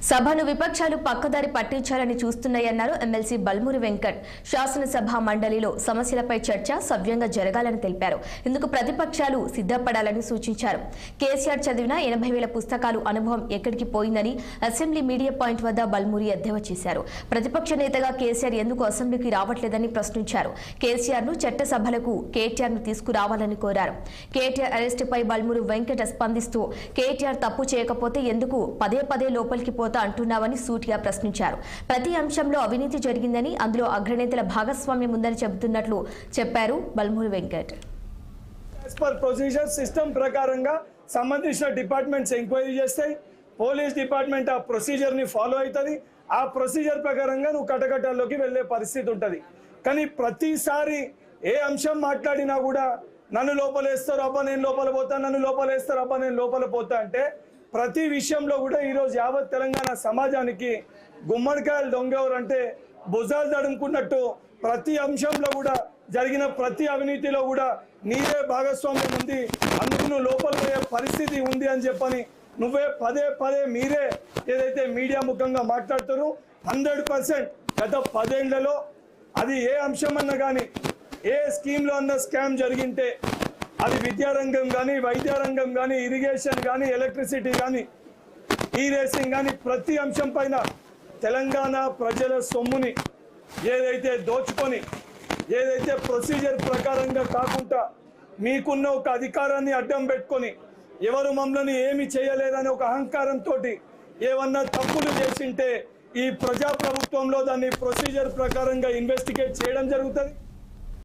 సభను విపక్షాలు పక్కదారి పట్టించాలని చూస్తున్నాయన్నారు ఎమ్మెల్సీ బల్మూరి వెంకట్. శాసనసభ మండలిలో సమస్యలపై చర్చ సవ్యంగా జరగాలని తెలిపారు. ఇందుకు ప్రతిపక్షాలు సిద్ధపడాలని సూచించారు. కేసీఆర్ చదివిన 80,000 పుస్తకాలు అనుభవం ఎక్కడికి పోయిందని అసెంబ్లీ మీడియా పాయింట్ వద్ద బల్మూరి ఎద్దేవా చేశారు. ప్రతిపక్ష నేతగా కేసీఆర్ ఎందుకు అసెంబ్లీకి రావట్లేదని ప్రశ్నించారు. కేసీఆర్ ను చట్టసభలకు కేటీఆర్ ను తీసుకురావాలని కోరారు. కేటీఆర్ అరెస్టుపై బల్మూరి వెంకట్ స్పందిస్తూ కేటీఆర్ తప్పు చేయకపోతే ఎందుకు పదే పదే లోపలికి అంటున్నావని సూటిగా ప్రశ్నించారు. ప్రతి అంశంలో అవినీతి జరిగిందని, అందులో అగ్రనేతల భాగస్వామ్యం ఉందని చెబుతున్నట్లు చెప్పారు Balmuri Venkat. As per procedure system ప్రకారంగా సంబంధించిన డిపార్ట్మెంట్స్ ఎంక్వైరీ చేస్తాయి. పోలీస్ డిపార్ట్మెంట్ ఆ ప్రొసీజర్ ని ఫాలో అవుతుంది. ఆ ప్రొసీజర్ ప్రకారంగా నువ్వు కటకటాల్లోకి వెళ్లే పరిస్థితి ఉంటుంది. కానీ ప్రతిసారి ఏ అంశం మాట్లాడినా కూడా నన్ను లోపలేస్తారు అబ్బా నేను లోపల పోతా, నన్ను లోపలేస్తారు అబ్బా నేను లోపల పోతా అంటే ప్రతి విషయంలో కూడా ఈరోజు యావత్ తెలంగాణ సమాజానికి గుమ్మడికాయలు దొంగెవరు అంటే భుజాలు తడుముకున్నట్టు ప్రతి అంశంలో కూడా జరిగిన ప్రతి అవినీతిలో కూడా నీవే భాగస్వామ్యం ఉంది, అందుకు నువ్వు లోపల పోయే పరిస్థితి ఉంది అని చెప్పని నువ్వే పదే పదే మీరే ఏదైతే మీడియా ముఖంగా మాట్లాడుతారో 100% గత 10 ఏళ్లలో అది ఏ అంశం అన్నా కానీ ఏ స్కీమ్లో అన్న స్కామ్ జరిగింటే అది విద్యారంగం కానీ, వైద్యరంగం కానీ, ఇరిగేషన్ కానీ, ఎలక్ట్రిసిటీ కానీ, ఈ రేసింగ్ కానీ ప్రతి అంశం పైన తెలంగాణ ప్రజల సొమ్ముని ఏదైతే దోచుకొని ఏదైతే ప్రొసీజర్ ప్రకారంగా కాకుండా మీకున్న ఒక అధికారాన్ని అడ్డం పెట్టుకొని ఎవరు మమ్మల్ని ఏమి చేయలేదని ఒక అహంకారంతో ఏమన్నా తప్పులు చేసింటే ఈ ప్రజాప్రభుత్వంలో దాన్ని ప్రొసీజర్ ప్రకారంగా ఇన్వెస్టిగేట్ చేయడం జరుగుతుంది.